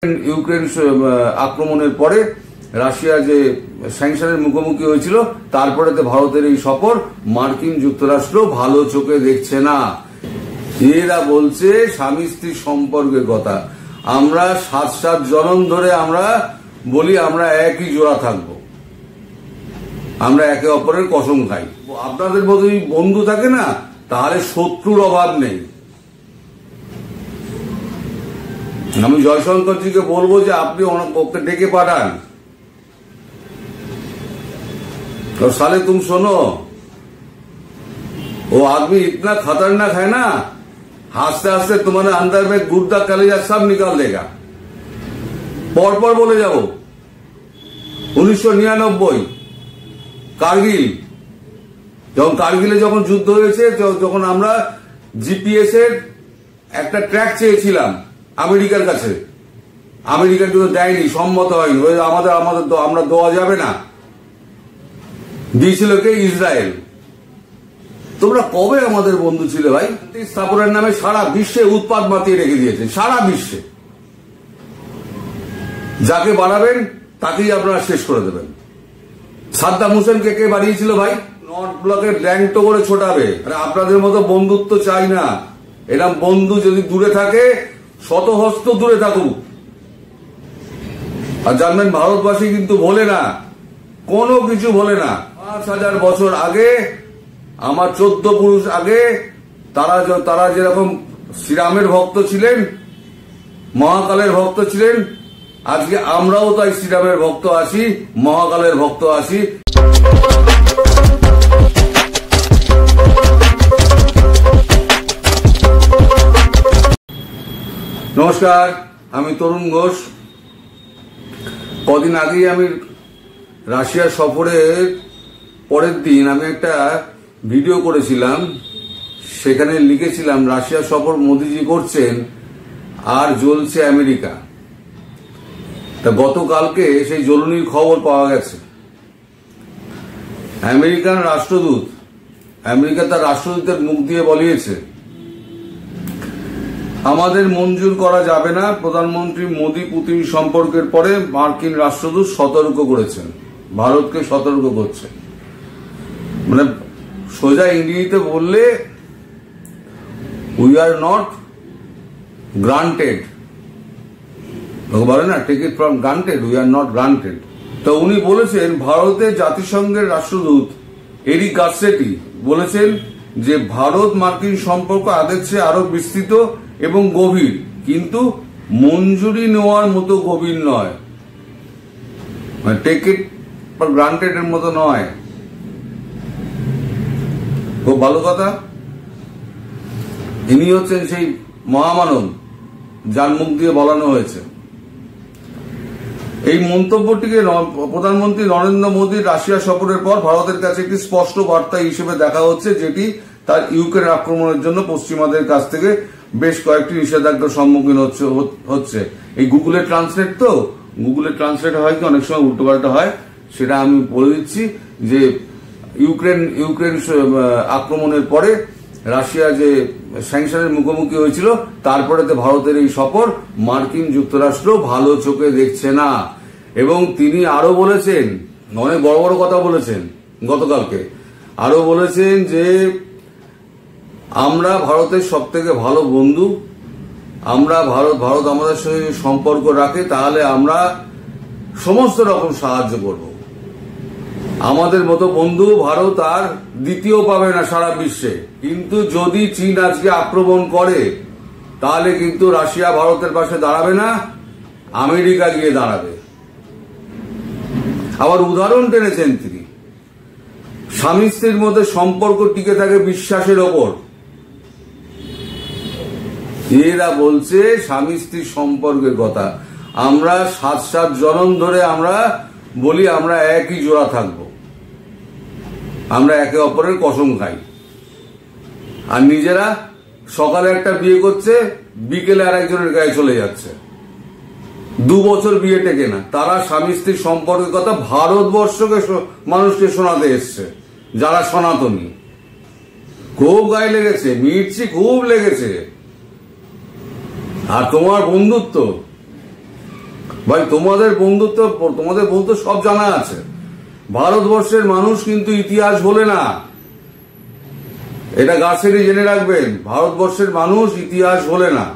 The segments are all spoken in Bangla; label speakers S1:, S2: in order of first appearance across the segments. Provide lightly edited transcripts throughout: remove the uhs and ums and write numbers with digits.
S1: ইউক্রেন আক্রমণের পরে রাশিয়া যে স্যাংশনের মুখোমুখি হয়েছিল, তারপরে ভারতের এই সফর মার্কিন যুক্তরাষ্ট্র ভালো চোখে দেখছে না। এরা বলছে স্বামী স্ত্রীর সম্পর্কের কথা। আমরা 7 জনম ধরে আমরা বলি আমরা একই জোড়া থাকবো, আমরা একে অপরের কসম খাই। আপনাদের মতোই বন্ধু থাকে না, তাহলে শত্রুর অভাব নেই। আমি জয়শঙ্করজিকে বলবো যে আপনি ওকে ডেকে পাঠান। और साले तुम सुनो, वो आदमी इतना खतरनाक है ना, हंसते हंसते तुम्हारे अंदर में गुर्दा कलेजा सब निकाल देगा। পরপর বলে যাব 1999 কার্গিল, যখন কার্গিলে যখন যুদ্ধ হয়েছে, যখন আমরা জিপিএস এর একটা ট্র্যাক চেয়েছিলাম আমেরিকার কাছে, আমেরিকা কিন্তু দেয়নি, সম্মত হয়নি। আমরা দেওয়া যাবে না, দিয়েছিল কে? ইসরায়েল। তোমরা কবে আমাদের বন্ধু ছিল ভাই? স্থাপনের নামে সারা বিশ্বে উৎপাত মাতিয়ে রেখে দিয়েছে, সারা বিশ্বে। যাকে বানাবেন তাকেই আপনারা শেষ করে দেবেন। সাদ্দাম হোসেনকে কে বানিয়েছিল ভাই? নর্থ ব্লকের ল্যাংটো করে ছোটাবে। আপনাদের মতো বন্ধুত্ব চাই না। এরকম বন্ধু যদি দূরে থাকে, শতহস্ত দূরে থাকুক। আর জানবেন, ভারতবাসী কিন্তু ভোলে না, কোনো কিছু ভোলে না। 5000 বছর আগে, আমার 14 পুরুষ আগে, তারা যেরকম শ্রীরামের ভক্ত ছিলেন, মহাকালের ভক্ত ছিলেন, আজকে আমরাও তাই শ্রীরামের ভক্ত আছি, মহাকালের ভক্ত আছি। নমস্কার, আমি তরুণ ঘোষ। কদিন আগেই আমি রাশিয়া সফরের পরের দিন আমি একটা ভিডিও করেছিলাম, সেখানে লিখেছিলাম রাশিয়া সফর মোদিজি করছেন আর জ্বলছে আমেরিকা। তা গতকালকে সেই জ্বলনির খবর পাওয়া গেছে। আমেরিকান রাষ্ট্রদূত, আমেরিকা তার রাষ্ট্রদূতের মুখ দিয়ে বলিয়েছে আমাদের মঞ্জুর করা যাবে না। প্রধানমন্ত্রী মোদি পুতিন সম্পর্কের পরে মার্কিন রাষ্ট্রদূত সতর্ক করেছেন, ভারতকে সতর্ক করছেন। মানে সোজা ইংরেজিতে বললে, উই আর নট গ্রান্টেড, বলে না take it from granted, we are not granted. তো উনি বলেছেন, ভারতের জাতিসংঘের রাষ্ট্রদূত এরিক গার্সেটি বলেছেন যে ভারত মার্কিন সম্পর্ক আগের চেয়ে আরো বিস্তৃত এবং গভীর, কিন্তু মঞ্জুরি নেওয়ার মতো গভীর নয়, টেক ইট ফর গ্রান্টেড এর মতো নয়। খুব ভালো কথা। ইনি হচ্ছেন সেই মহামানব যার মুখ দিয়ে বলানো হয়েছে। এই মন্তব্যটিকে প্রধানমন্ত্রী নরেন্দ্র মোদীর রাশিয়া সফরের পর ভারতের কাছে একটি স্পষ্ট বার্তা হিসেবে দেখা হচ্ছে, যেটি তার ইউক্রেন আক্রমণের জন্য পশ্চিমাদের কাছ থেকে বেশ কয়েকটি নিষেধাজ্ঞার সম্মুখীন হচ্ছে। এই গুগলের ট্রান্সলেট, তো গুগলের ট্রান্সলেট হয় কি অনেক সময় উল্টোপাল্টা হয়, সেটা আমি বলে দিচ্ছি যে ইউক্রেন আক্রমণের পরে রাশিয়া যে স্যাংশনের মুখোমুখি হয়েছিল, তারপরে ভারতের এই সফর মার্কিন যুক্তরাষ্ট্র ভালো চোখে দেখছে না। এবং তিনি আরো বলেছেন, অনেক বড় বড় কথা বলেছেন গতকালকে, আরো বলেছেন যে আমরা ভারতের সব থেকে ভালো বন্ধু, ভারত আমাদের সঙ্গে সম্পর্ক রাখে, তাহলে আমরা সমস্ত রকম সাহায্য করব। আমাদের মতো বন্ধু ভারত আর দ্বিতীয় পাবে না সারা বিশ্বে। কিন্তু যদি চীন আজকে আক্রমণ করে, তাহলে কিন্তু রাশিয়া ভারতের পাশে দাঁড়াবে না, আমেরিকা গিয়ে দাঁড়াবে। আবার উদাহরণ টেনেছেন তিনি, স্বামী স্ত্রীর মধ্যে সম্পর্ক টিকে থাকে বিশ্বাসের ওপর। এরা বলছে স্বামী স্ত্রীর সম্পর্কের কথা। আমরা 7 জনম ধরে আমরা বলি আমরা একই জোড়া থাকবো, আমরা একে অপরের কসম খাই। আর নিজেরা সকালে একটা বিয়ে করছে, বিকেলে আর একজনের গায়ে চলে যাচ্ছে। 2 বছর বিয়ে টেকে না। তারা স্বামী স্ত্রীর সম্পর্কের কথা ভারতবর্ষকে মানুষকে শোনাতে এসছে, যারা সনাতনী। খুব গায়ে লেগেছে, মির্চি খুব লেগেছে। আর তোমার বন্ধুত্ব, ভাই তোমাদের বন্ধুত্ব সব জানা আছে। ভারতবর্ষের মানুষ কিন্তু ইতিহাস বলে না, এটা গাছেরই জেনে রাখবেন। ভারতবর্ষের মানুষ ইতিহাস বলে না।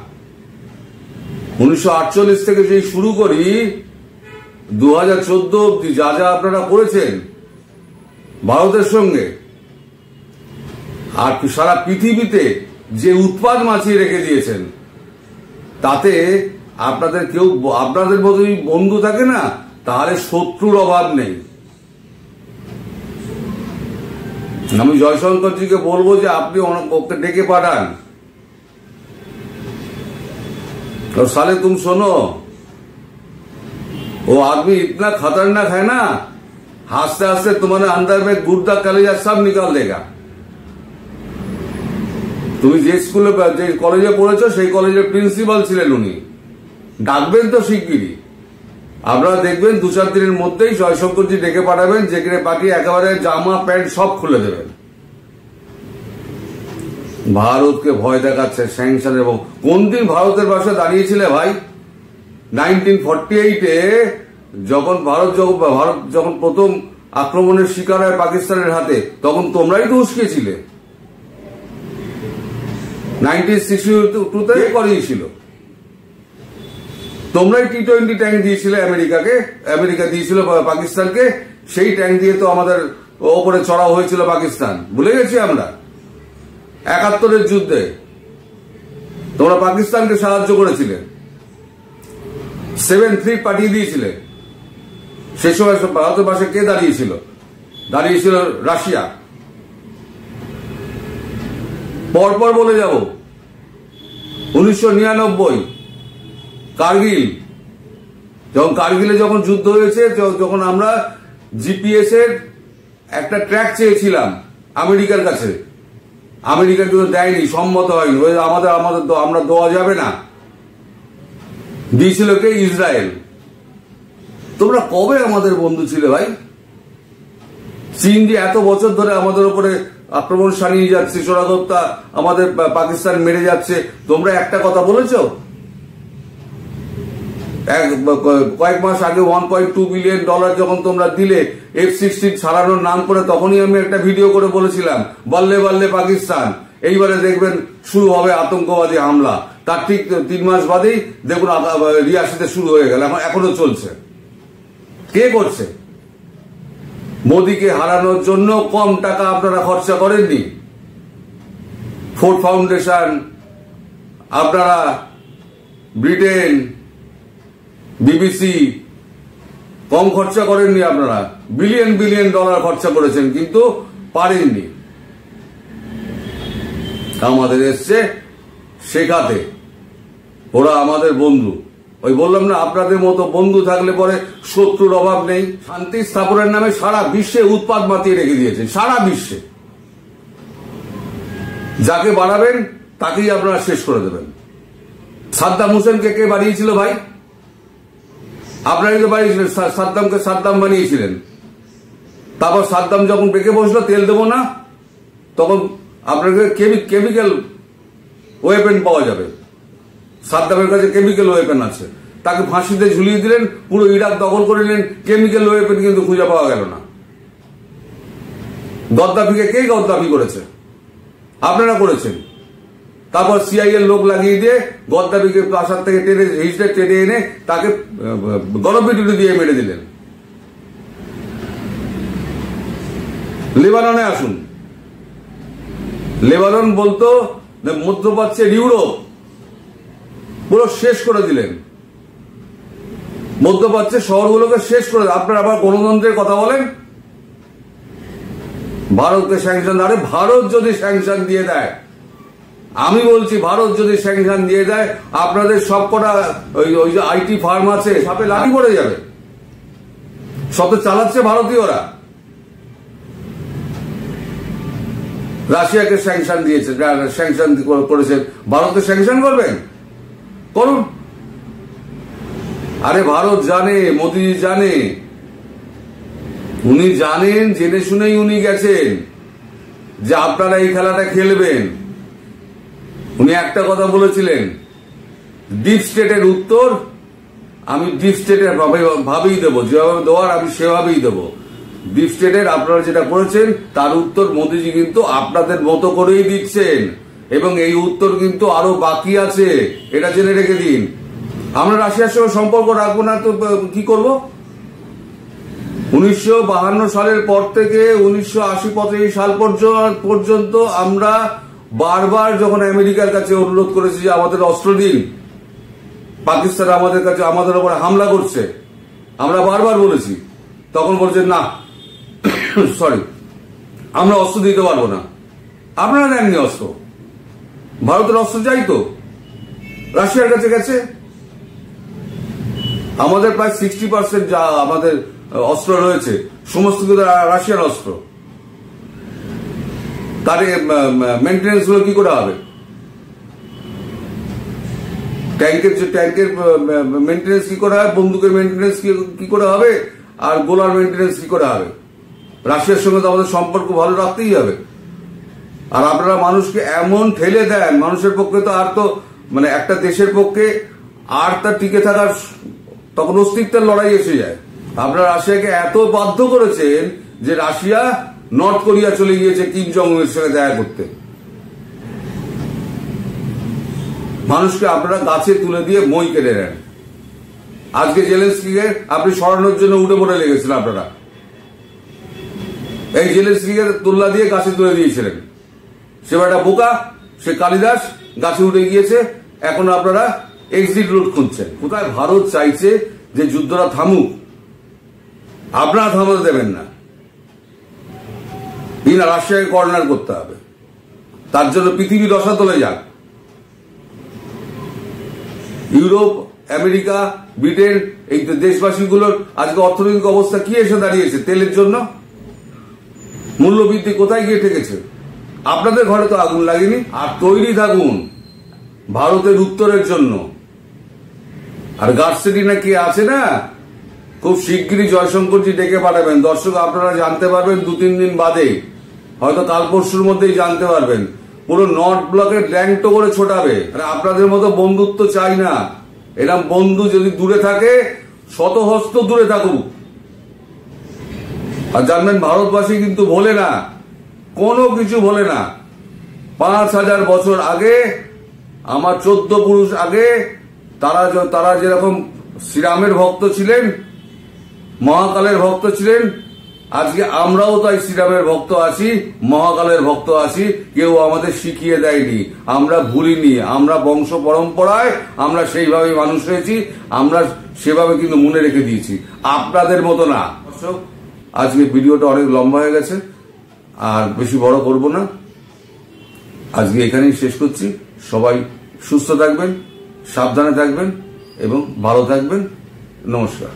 S1: 1948 থেকে যে শুরু করি 2014 অব্দি যা যা আপনারা করেছেন ভারতের সঙ্গে, আর সারা পৃথিবীতে যে উৎপাত মাছিয়ে রেখে দিয়েছেন, তাতে আপনাদের মতোই বন্ধু থাকে না, তাহলে শত্রুর অভাব নেই। আমি জয়শঙ্করজিকে বলবো যে আপনি ওকে ডেকে পাঠান। और साले तुम सुनो, वो आदमी इतना खतरनाक है ना, हंसते हंसते तुम्हारे अंदर में गुर्दा कलेजा सब निकाल देगा। তুমি যে স্কুলে যে কলেজে পড়েছো সেই কলেজের প্রিন্সিপাল ছিলেন উনি, ডাকবেন তো শিগগিরই। আপনারা দেখবেন 2-4 দিনের মধ্যেই জয়শঙ্করজি ডেকে পাঠাবেন, যেখানে পাঠিয়ে একেবারে জামা প্যান্ট সব খুলে দেবেন। ভারতকে ভয় দেখাচ্ছে স্যাংশন। এবং কোন দিন ভারতের পাশে দাঁড়িয়েছিলে ভাই? 1948-এ যখন ভারত যখন প্রথম আক্রমণের শিকার হয় পাকিস্তানের হাতে, তখন তোমরাই তো উস্কেছিলে। 1962-তে করিয়েছিল, তোমরাই T-20 ট্যাঙ্ক দিয়েছিলে আমেরিকা দিয়েছিল পাকিস্তানকে। সেই ট্যাঙ্ক দিয়ে তো আমাদের ওপরে চড়াও হয়েছিল পাকিস্তান, ভুলে গেছি আমরা। 71-এর যুদ্ধে তোমরা পাকিস্তানকে সাহায্য করেছিলে, 7-3 পাঠিয়ে দিয়েছিলে। সেই সময় ভারতের পাশে কে দাঁড়িয়েছিল রাশিয়া। পরপর বলে যাব, 1999 কার্গিলে যখন যুদ্ধ হয়েছে, যখন আমরা জিপিএস এর একটা ট্র্যাক চেয়েছিলাম আমেরিকার কাছে, আমেরিকা কিন্তু দেয়নি, সম্মত হয়নি। আমরা দেওয়া যাবে না, দিয়েছিল কে? ইসরায়েল। তোমরা কবে আমাদের বন্ধু ছিলে ভাই? চীন যে এত বছর ধরে আমাদের উপরে আক্রমণ সানিয়ে যাচ্ছে, চোরাগোপ্তা আমাদের পাকিস্তান মেরে যাচ্ছে, তোমরা একটা কথা বলেছ? কয়েক মাস আগে $1.2 বিলিয়ন যখন তোমরা দিলে F-16 ছাড়ানোর নাম করে, তখনই আমি একটা ভিডিও করে বলেছিলাম বল্লে বল্লে পাকিস্তান, এইবারে দেখবেন শুরু হবে আতঙ্কবাদী হামলা। তার ঠিক 3 মাস বাদেই দেখুন রিয়াসিতে শুরু হয়ে গেল, এখনো চলছে। কে করছে? মোদীকে হারানোর জন্য কম টাকা আপনারা খরচা করেননি। ফোর্ড ফাউন্ডেশন, আপনারা ব্রিটেন, বিবিসি, কম খরচা করেননি। আপনারা বিলিয়ন ডলার খরচা করেছেন, কিন্তু পারেননি। আমাদের এসছে শেখাতে, ওরা আমাদের বন্ধু। ওই বললাম না, আপনাদের মতো বন্ধু থাকলে পরে শত্রুর অভাব নেই। শান্তি স্থাপনের নামে সারা বিশ্বে উৎপাত মাতিয়ে রেখে দিয়েছে, সারা বিশ্বে। যাকে বাড়াবেন তাকেই আপনারা শেষ করে দেবেন। সাদ্দাম হোসেনকে কে বাড়িয়েছিল ভাই? আপনারাই তো বাড়িয়েছিলেন। সাদ্দামকে সাদ্দাম বানিয়েছিলেন। তারপর সাদ্দাম যখন বেঁকে বসলো তেল দেবো না, তখন আপনাকে কেমিক্যাল ওয়েপেন পাওয়া যাবে। সাদ্দামের কাছে কেমিক্যাল ওয়েপেন আছে, তাকে ফাঁসিতে ঝুলিয়ে দিলেন, পুরো ইরাক দখল করে নিলেন, কেমিক্যাল ওয়েপেন কিন্তু খুঁজে পাওয়া গেল না। গদ্দাফিকে কে গদ্দাফি করেছে? আপনারা করেছেন। তারপর সিআইএর লোক লাগিয়ে দিয়ে গদ্দাফিকে প্রাসাদ থেকে টেনে এনে তাকে গণপিটুনি দিয়ে মেরে দিলেন। লেবাননে আসুন। লেবানন বলতো মধ্যপ্রাচ্যের ইউরোপ, পুরো শেষ করে দিলেন। মধ্যপ্রাচ্যের শহরগুলোকে শেষ করে দিলেন। আপনারা আবার গণতন্ত্রের কথা বলেন। ভারতকে স্যাংশন, আরে ভারত যদি স্যাংশন দিয়ে দেয়, আমি বলছি ভারত যদি স্যাংশন দিয়ে দেয়, আপনাদের সবকটা ওই যে আইটি ফার্ম আছে সাপে লাঠি পড়ে যাবে। সব তো চালাচ্ছে ভারতীয়রা। রাশিয়াকে স্যাংশন দিয়েছে, স্যাংশন করেছে, ভারতকে স্যাংশন করবেন? করুন। আরে ভারত জানে, মোদীজি জানে, উনি জানেন, জেনে শুনেই উনি গেছেন যে আপনারা এই খেলাটা খেলবেন। উনি একটা কথা বলেছিলেন, ডিপ স্টেটের উত্তর আমি ডিপ স্টেটের ভাবেই দেবো, যেভাবে দেওয়ার আমি সেভাবেই দেবো। ডিপ স্টেটের আপনারা যেটা করেছেন তার উত্তর মোদিজি কিন্তু আপনাদের মতো করেই দিচ্ছেন, এবং এই উত্তর কিন্তু আরো বাকি আছে, এটা জেনে রেখে দিন। আমরা রাশিয়ার সঙ্গে সম্পর্ক রাখবো না তো কি করব? 1952 সালের পর থেকে 1980-85 সাল পর্যন্ত আমরা বারবার যখন আমেরিকার কাছে অনুরোধ করেছি যে আমাদের অস্ত্র দিন, পাকিস্তান আমাদের কাছে আমাদের উপর হামলা করছে, আমরা বারবার বলেছি, তখন বলছেন না সরি আমরা অস্ত্র দিতে পারবো না। আপনারা দেননি অস্ত্র, ভারতের অস্ত্র চাইতো, রাশিয়ার কাছে গেছে। আমাদের প্রায় 60% যা আমাদের অস্ত্র রয়েছে সমস্ত কিছু রাশিয়ান অস্ত্র। তার মেনটেন্যান্স গুলো কি করে হবে? ট্যাঙ্কের মেনটেন্যান্স কি করে হবে, বন্দুকের মেনটেন্যান্স কি করে হবে, আর গোলার মেনটেন্যান্স কি করে হবে? রাশিয়ার সঙ্গে তো আমাদের সম্পর্ক ভালো রাখতেই হবে। আর আপনারা মানুষকে এমন ঠেলে দেন, মানুষের পক্ষে তো আর তো মানে একটা দেশের পক্ষে আর তার টিকে থাকার তখন অস্তিত্বের লড়াই এসে যায়। আপনারা রাশিয়াকে এত বাধ্য করেছেন যে রাশিয়া নর্থ কোরিয়া চলে গিয়েছে কিম জং উনের সঙ্গে দেখা করতে। মানুষকে আপনারা গাছে তুলে দিয়ে মই কেটে নেন। আজকে জেলেনস্কিকে আপনি সরানোর জন্য উঠে পড়ে লেগেছিলেন আপনারা, এই জেলেনস্কিকে তুল্লা দিয়ে গাছে তুলে দিয়েছিলেন। সে একটা বোকা, সে কালিদাস, গাছে উঠে গিয়েছে। এখন আপনারা এক্সিট রুট খুঁজছেন। কোথায় ভারত চাইছে যে যুদ্ধটা থামুক, আপনারা থামাতে দেবেন না, রাশিয়াকে কর্নার করতে হবে। তার জন্য পৃথিবী রসাতলে যাক। ইউরোপ, আমেরিকা, ব্রিটেন, এই দেশবাসীগুলোর আজকে অর্থনৈতিক অবস্থা কি এসে দাঁড়িয়েছে? তেলের জন্য মূল্যবৃদ্ধি কোথায় গিয়ে ঠেকেছে? আপনাদের ঘরে তো আগুন লাগেনি। আর তৈরি থাকুন ভারতের উত্তরের জন্য। আর গার্ডসেটি না কে আছে না, খুব শিগগিরই জয়শঙ্করজি ডেকে পাঠাবেন। দর্শক আপনারা জানতে পারবেন 2-3 দিন বাদে, হয়তো কাল পরশুর মধ্যেই জানতে পারবেন। পুরো নর্থ ব্লকের ল্যাংটো করে ছোটাবে। আপনাদের মতো বন্ধুত্ব চাই না। এরকম বন্ধু যদি দূরে থাকে, শতহস্ত দূরে থাকুক। আর জানবেন ভারতবাসী কিন্তু ভোলে না, কোনো কিছু ভোলে না। 5000 বছর আগে, আমার 14 পুরুষ আগে তারা যেরকম শ্রীরামের ভক্ত ছিলেন, মহাকালের ভক্ত ছিলেন, আজকে আমরাও তাই শ্রীরামের ভক্ত আছি, মহাকালের ভক্ত আছি। কেউ আমাদের শিখিয়ে দেয়নি, আমরা ভুলিনি। আমরা বংশ পরম্পরায় আমরা সেইভাবে মানুষ হয়েছি, আমরা সেভাবে কিন্তু মনে রেখে দিয়েছি, আপনাদের মতো না। আজকে ভিডিওটা অনেক লম্বা হয়ে গেছে, আর বেশি বড় করব না। আজকে এখানেই শেষ করছি। সবাই সুস্থ থাকবেন, সাবধানে থাকবেন এবং ভালো থাকবেন। নমস্কার।